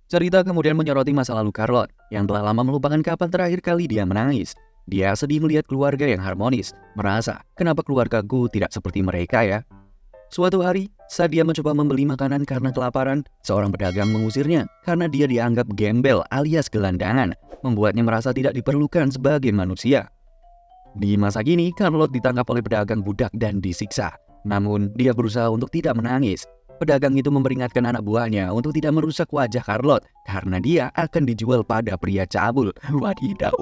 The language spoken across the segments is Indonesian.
Cerita kemudian menyoroti masa lalu Charlotte yang telah lama melupakan kapan terakhir kali dia menangis. Dia sedih melihat keluarga yang harmonis, merasa kenapa keluargaku tidak seperti mereka ya. Suatu hari, saat dia mencoba membeli makanan karena kelaparan, seorang pedagang mengusirnya karena dia dianggap gembel alias gelandangan, membuatnya merasa tidak diperlukan sebagai manusia. Di masa kini, Charlotte ditangkap oleh pedagang budak dan disiksa. Namun, dia berusaha untuk tidak menangis. Pedagang itu memperingatkan anak buahnya untuk tidak merusak wajah Charlotte karena dia akan dijual pada pria cabul. Wadidaw.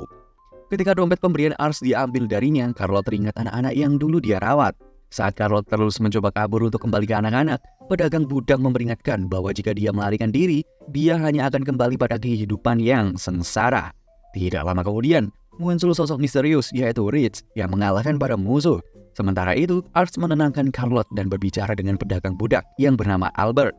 Ketika dompet pemberian Ars diambil darinya, Charlotte teringat anak-anak yang dulu dia rawat. Saat Charlotte terus mencoba kabur untuk kembali ke anak-anak, pedagang budak memperingatkan bahwa jika dia melarikan diri, dia hanya akan kembali pada kehidupan yang sengsara. Tidak lama kemudian, muncul sosok misterius yaitu Rich yang mengalahkan para musuh. Sementara itu, Ars menenangkan Charlotte dan berbicara dengan pedagang budak yang bernama Albert.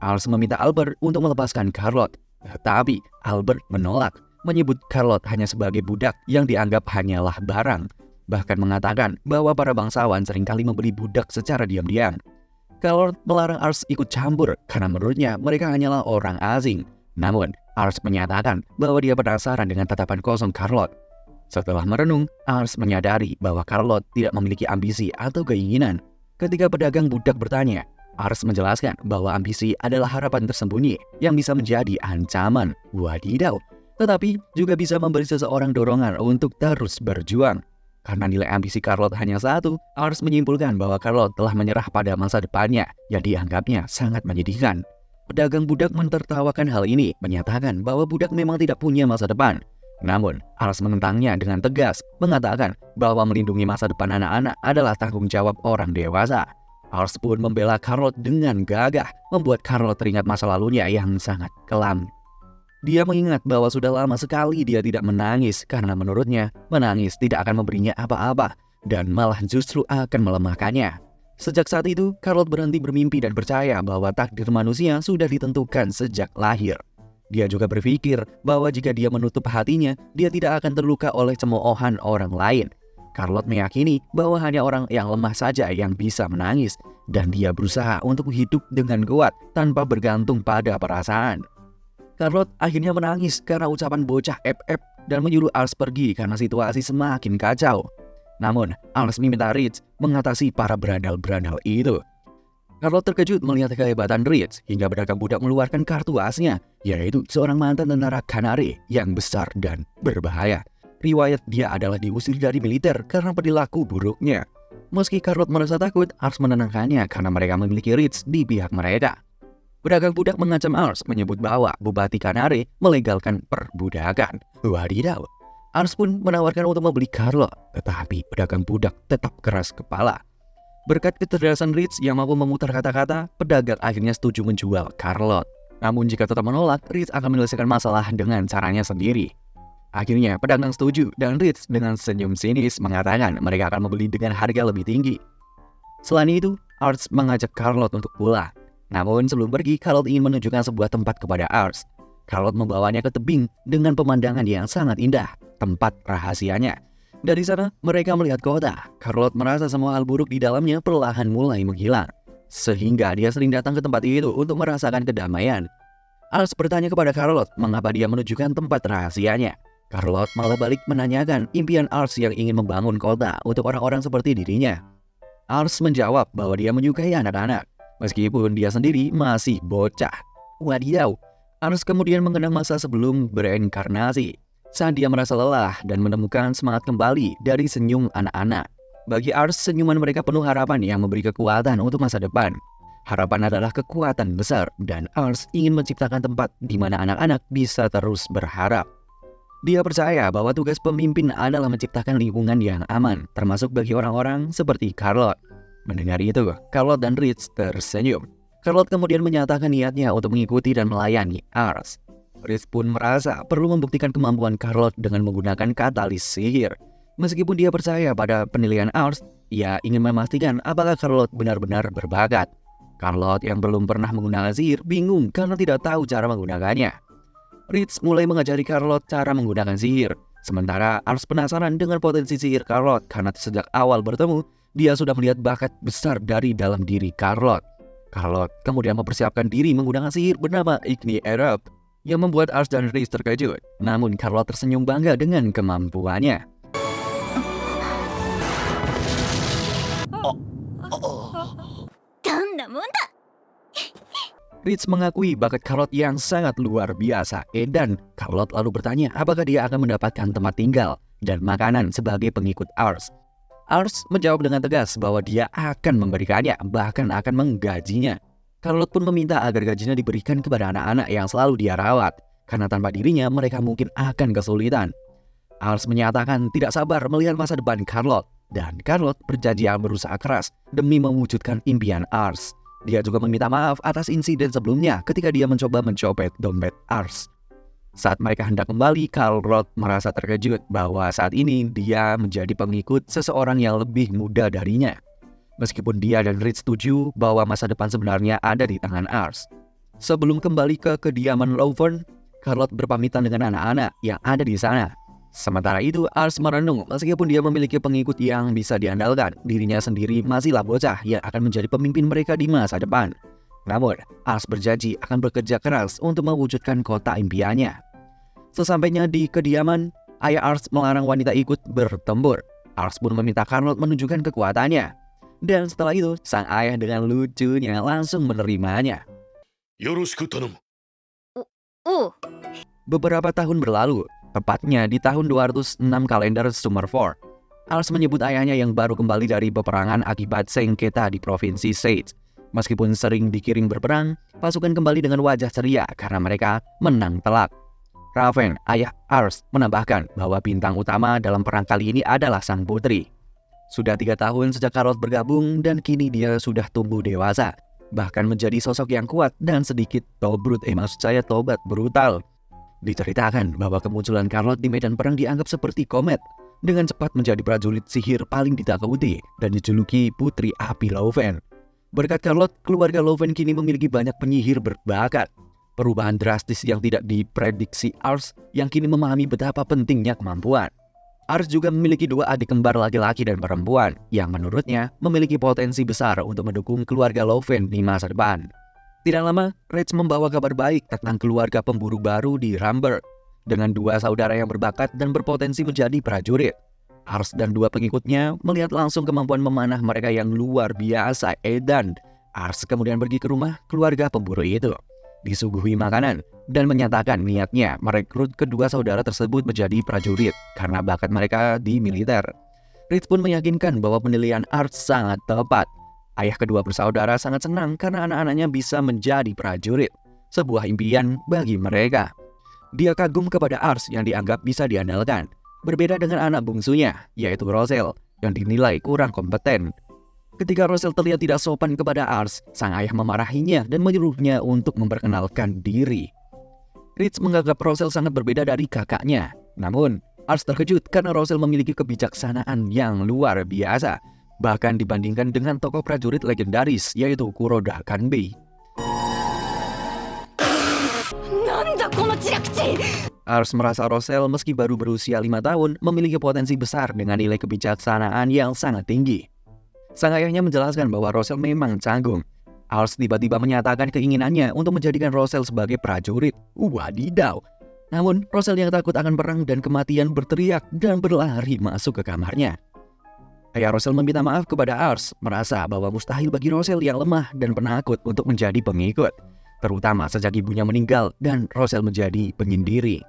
Ars meminta Albert untuk melepaskan Charlotte, tetapi Albert menolak, menyebut Charlotte hanya sebagai budak yang dianggap hanyalah barang. Bahkan mengatakan bahwa para bangsawan seringkali membeli budak secara diam-diam. Charlotte melarang Ars ikut campur karena menurutnya mereka hanyalah orang asing. Namun, Ars menyatakan bahwa dia penasaran dengan tatapan kosong Charlotte. Setelah merenung, Ars menyadari bahwa Charlotte tidak memiliki ambisi atau keinginan. Ketika pedagang budak bertanya, Ars menjelaskan bahwa ambisi adalah harapan tersembunyi yang bisa menjadi ancaman. Wadidaw! Tetapi juga bisa memberi seseorang dorongan untuk terus berjuang. Karena nilai ambisi Charlotte hanya satu, Ars menyimpulkan bahwa Charlotte telah menyerah pada masa depannya yang dianggapnya sangat menyedihkan. Pedagang budak mentertawakan hal ini, menyatakan bahwa budak memang tidak punya masa depan. Namun, Ars menentangnya dengan tegas, mengatakan bahwa melindungi masa depan anak-anak adalah tanggung jawab orang dewasa. Ars pun membela Charlotte dengan gagah, membuat Charlotte teringat masa lalunya yang sangat kelam. Dia mengingat bahwa sudah lama sekali dia tidak menangis karena menurutnya menangis tidak akan memberinya apa-apa dan malah justru akan melemahkannya. Sejak saat itu, Charlotte berhenti bermimpi dan percaya bahwa takdir manusia sudah ditentukan sejak lahir. Dia juga berpikir bahwa jika dia menutup hatinya, dia tidak akan terluka oleh cemoohan orang lain. Charlotte meyakini bahwa hanya orang yang lemah saja yang bisa menangis dan dia berusaha untuk hidup dengan kuat tanpa bergantung pada perasaan. Charlotte akhirnya menangis karena ucapan bocah FF dan menyuruh Ars pergi karena situasi semakin kacau. Namun, Ars meminta Rich mengatasi para berandal-berandal itu. Charlotte terkejut melihat kehebatan Rich hingga pedagang budak mengeluarkan kartu asnya, yaitu seorang mantan tentara Canary yang besar dan berbahaya. Riwayat dia adalah diusir dari militer karena perilaku buruknya. Meski Charlotte merasa takut, Ars menenangkannya karena mereka memiliki Rich di pihak mereka. Pedagang budak mengancam Ars menyebut bahwa Bupati Canary melegalkan perbudakan. Wadidaw. Ars pun menawarkan untuk membeli Charlotte, tetapi pedagang budak tetap keras kepala. Berkat kecerdasan Rich yang mampu memutar kata-kata, pedagang akhirnya setuju menjual Charlotte. Namun jika tetap menolak, Rich akan menyelesaikan masalah dengan caranya sendiri. Akhirnya pedagang setuju dan Rich dengan senyum sinis mengatakan mereka akan membeli dengan harga lebih tinggi. Selain itu, Ars mengajak Charlotte untuk pulang. Namun sebelum pergi, Charlotte ingin menunjukkan sebuah tempat kepada Ars. Charlotte membawanya ke tebing dengan pemandangan yang sangat indah, tempat rahasianya. Dari sana, mereka melihat kota. Charlotte merasa semua hal buruk di dalamnya perlahan mulai menghilang. Sehingga dia sering datang ke tempat itu untuk merasakan kedamaian. Ars bertanya kepada Charlotte mengapa dia menunjukkan tempat rahasianya. Charlotte malah balik menanyakan impian Ars yang ingin membangun kota untuk orang-orang seperti dirinya. Ars menjawab bahwa dia menyukai anak-anak, meskipun dia sendiri masih bocah. Wadidaw. Ars kemudian mengenang masa sebelum bereinkarnasi, saat dia merasa lelah dan menemukan semangat kembali dari senyum anak-anak. Bagi Ars, senyuman mereka penuh harapan yang memberi kekuatan untuk masa depan. Harapan adalah kekuatan besar dan Ars ingin menciptakan tempat di mana anak-anak bisa terus berharap. Dia percaya bahwa tugas pemimpin adalah menciptakan lingkungan yang aman, termasuk bagi orang-orang seperti Charlotte. Mendengar itu, Charlotte dan Rich tersenyum. Charlotte kemudian menyatakan niatnya untuk mengikuti dan melayani Ars. Rich pun merasa perlu membuktikan kemampuan Charlotte dengan menggunakan katalis sihir. Meskipun dia percaya pada penilaian Ars, ia ingin memastikan apakah Charlotte benar-benar berbakat. Charlotte yang belum pernah menggunakan sihir bingung karena tidak tahu cara menggunakannya. Rich mulai mengajari Charlotte cara menggunakan sihir. Sementara Ars penasaran dengan potensi sihir Charlotte karena sejak awal bertemu, dia sudah melihat bakat besar dari dalam diri Charlotte. Charlotte kemudian mempersiapkan diri menggunakan sihir bernama Igni Erupt. yang membuat Ars dan Rhys terkejut. Namun Charlotte tersenyum bangga dengan kemampuannya. Rhys mengakui bakat Charlotte yang sangat luar biasa. Dan Charlotte lalu bertanya apakah dia akan mendapatkan tempat tinggal dan makanan sebagai pengikut Ars. Ars menjawab dengan tegas bahwa dia akan memberikannya, bahkan akan menggajinya. Charlotte pun meminta agar gajinya diberikan kepada anak-anak yang selalu dia rawat, karena tanpa dirinya mereka mungkin akan kesulitan. Ars menyatakan tidak sabar melihat masa depan Charlotte, dan Charlotte berjanji akan berusaha keras demi mewujudkan impian Ars. Dia juga meminta maaf atas insiden sebelumnya ketika dia mencoba mencopet dompet Ars. Saat mereka hendak kembali, Charlotte merasa terkejut bahwa saat ini dia menjadi pengikut seseorang yang lebih muda darinya. Meskipun dia dan Rhys setuju bahwa masa depan sebenarnya ada di tangan Ars. Sebelum kembali ke kediaman Lovern, Charlotte berpamitan dengan anak-anak yang ada di sana. Sementara itu, Ars merenung meskipun dia memiliki pengikut yang bisa diandalkan, dirinya sendiri masihlah bocah yang akan menjadi pemimpin mereka di masa depan. Namun, Ars berjanji akan bekerja keras untuk mewujudkan kota impiannya. Sesampainya di kediaman, ayah Ars melarang wanita ikut bertempur. Ars pun meminta Charlotte menunjukkan kekuatannya. Dan setelah itu, sang ayah dengan lucunya langsung menerimanya. Yoroshiku tanomu. Beberapa tahun berlalu, tepatnya di tahun 206 kalender Sumer 4. Ars menyebut ayahnya yang baru kembali dari peperangan akibat sengketa di provinsi Sage. Meskipun sering dikirim berperang, pasukan kembali dengan wajah ceria karena mereka menang telak. Raven, ayah Ars, menambahkan bahwa bintang utama dalam perang kali ini adalah sang putri. Sudah 3 tahun sejak Charlotte bergabung dan kini dia sudah tumbuh dewasa. Bahkan menjadi sosok yang kuat dan sedikit tobat brutal. Diceritakan bahwa kemunculan Charlotte di medan perang dianggap seperti komet. Dengan cepat menjadi prajurit sihir paling ditakuti dan dijuluki Putri Api Loven. Berkat Charlotte, keluarga Loven kini memiliki banyak penyihir berbakat. Perubahan drastis yang tidak diprediksi Ars yang kini memahami betapa pentingnya kemampuan. Ars juga memiliki 2 adik kembar laki-laki dan perempuan yang menurutnya memiliki potensi besar untuk mendukung keluarga Loven di masa depan. Tidak lama, Rhys membawa kabar baik tentang keluarga pemburu baru di Ramberg dengan 2 saudara yang berbakat dan berpotensi menjadi prajurit. Ars dan 2 pengikutnya melihat langsung kemampuan memanah mereka yang luar biasa. Dan Ars kemudian pergi ke rumah keluarga pemburu itu, disuguhi makanan, dan menyatakan niatnya merekrut kedua saudara tersebut menjadi prajurit karena bakat mereka di militer. Rhys pun meyakinkan bahwa penilaian Ars sangat tepat. Ayah kedua bersaudara sangat senang karena anak-anaknya bisa menjadi prajurit, sebuah impian bagi mereka. Dia kagum kepada Ars yang dianggap bisa diandalkan, berbeda dengan anak bungsunya, yaitu Roselle, yang dinilai kurang kompeten. Ketika Roselle terlihat tidak sopan kepada Ars, sang ayah memarahinya dan menyuruhnya untuk memperkenalkan diri. Rhys menganggap Roselle sangat berbeda dari kakaknya. Namun, Ars terkejut karena Roselle memiliki kebijaksanaan yang luar biasa, bahkan dibandingkan dengan tokoh prajurit legendaris, yaitu Kuroda Kanbei. Ars merasa Roselle meski baru berusia 5 tahun, memiliki potensi besar dengan nilai kebijaksanaan yang sangat tinggi. Sang ayahnya menjelaskan bahwa Roselle memang canggung. Ars tiba-tiba menyatakan keinginannya untuk menjadikan Roselle sebagai prajurit. Wadidaw! Namun, Roselle yang takut akan perang dan kematian berteriak dan berlari masuk ke kamarnya. Ayah Roselle meminta maaf kepada Ars, merasa bahwa mustahil bagi Roselle yang lemah dan penakut untuk menjadi pengikut, terutama sejak ibunya meninggal dan Roselle menjadi penyendiri.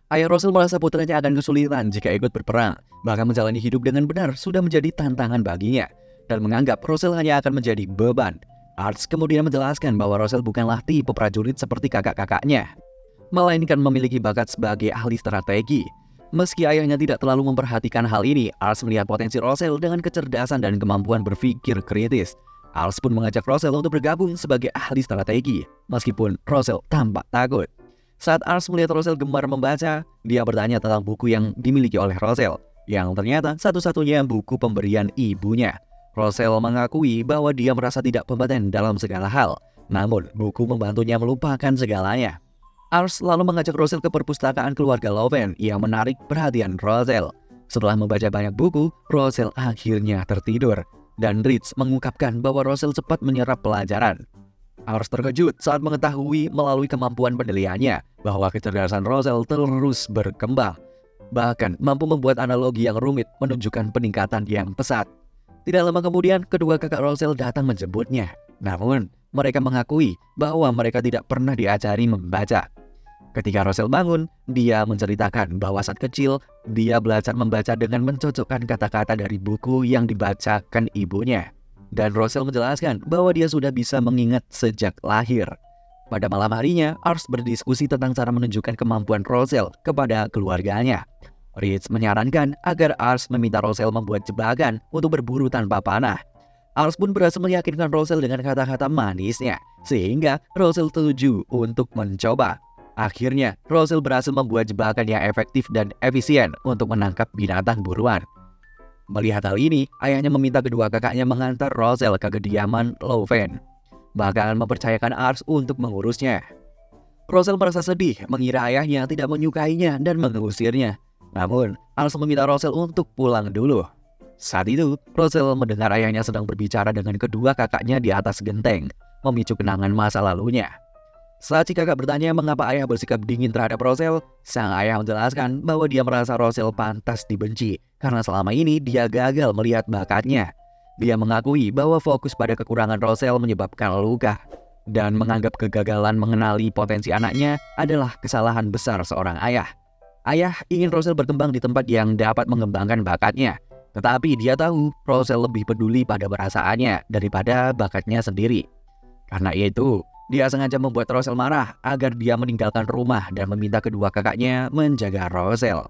Ayah Roselle merasa putranya akan kesulitan jika ikut berperang, bahkan menjalani hidup dengan benar sudah menjadi tantangan baginya, dan menganggap Roselle hanya akan menjadi beban. Ars kemudian menjelaskan bahwa Roselle bukanlah tipe prajurit seperti kakak-kakaknya, melainkan memiliki bakat sebagai ahli strategi. Meski ayahnya tidak terlalu memperhatikan hal ini, Ars melihat potensi Roselle dengan kecerdasan dan kemampuan berpikir kritis. Ars pun mengajak Roselle untuk bergabung sebagai ahli strategi, meskipun Roselle tampak takut. Saat Ars melihat Roselle gemar membaca, dia bertanya tentang buku yang dimiliki oleh Roselle, yang ternyata satu-satunya buku pemberian ibunya. Roselle mengakui bahwa dia merasa tidak kompeten dalam segala hal, namun buku membantunya melupakan segalanya. Ars lalu mengajak Roselle ke perpustakaan keluarga Loven yang menarik perhatian Roselle. Setelah membaca banyak buku, Roselle akhirnya tertidur, dan Rhys mengungkapkan bahwa Roselle cepat menyerap pelajaran. Ars terkejut saat mengetahui melalui kemampuan pendeliannya bahwa kecerdasan Rosel terus berkembang. Bahkan mampu membuat analogi yang rumit menunjukkan peningkatan yang pesat. Tidak lama kemudian, kedua kakak Rosel datang menjemputnya. Namun, mereka mengakui bahwa mereka tidak pernah diajari membaca. Ketika Rosel bangun, dia menceritakan bahwa saat kecil, dia belajar membaca dengan mencocokkan kata-kata dari buku yang dibacakan ibunya. Dan Rosel menjelaskan bahwa dia sudah bisa mengingat sejak lahir. Pada malam harinya, Ars berdiskusi tentang cara menunjukkan kemampuan Rosel kepada keluarganya. Ritz menyarankan agar Ars meminta Rosel membuat jebakan untuk berburu tanpa panah. Ars pun berhasil meyakinkan Rosel dengan kata-kata manisnya, sehingga Rosel setuju untuk mencoba. Akhirnya, Rosel berhasil membuat jebakan yang efektif dan efisien untuk menangkap binatang buruan. Melihat hal ini, ayahnya meminta kedua kakaknya mengantar Rosel ke kediaman Louven, bahkan mempercayakan Ars untuk mengurusnya. Rosel merasa sedih mengira ayahnya tidak menyukainya dan mengusirnya. Namun, Ars meminta Rosel untuk pulang dulu. Saat itu, Rosel mendengar ayahnya sedang berbicara dengan kedua kakaknya di atas genteng, memicu kenangan masa lalunya. Saat si kakak bertanya mengapa ayah bersikap dingin terhadap Rosel, sang ayah menjelaskan bahwa dia merasa Rosel pantas dibenci karena selama ini dia gagal melihat bakatnya. Dia mengakui bahwa fokus pada kekurangan Rosel menyebabkan luka dan menganggap kegagalan mengenali potensi anaknya adalah kesalahan besar seorang ayah. Ayah ingin Rosel berkembang di tempat yang dapat mengembangkan bakatnya, tetapi dia tahu Rosel lebih peduli pada perasaannya daripada bakatnya sendiri. Karena itu, dia sengaja membuat Rosel marah agar dia meninggalkan rumah dan meminta kedua kakaknya menjaga Rosel.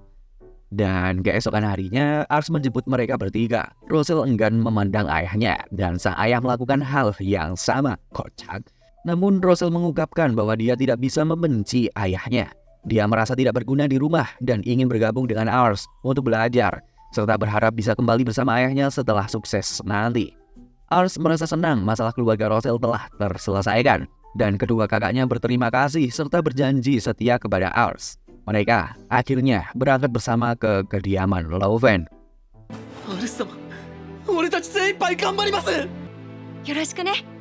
Dan keesokan harinya, Ars menjemput mereka bertiga. Rosel enggan memandang ayahnya dan sang ayah melakukan hal yang sama. Kocak. Namun Rosel mengungkapkan bahwa dia tidak bisa membenci ayahnya. Dia merasa tidak berguna di rumah dan ingin bergabung dengan Ars untuk belajar, serta berharap bisa kembali bersama ayahnya setelah sukses nanti. Ars merasa senang masalah keluarga Rosel telah terselesaikan, dan kedua kakaknya berterima kasih serta berjanji setia kepada Ars. Mereka akhirnya berangkat bersama ke kediaman Louven. アルス様、俺たち精一杯頑張ります。よろしくね。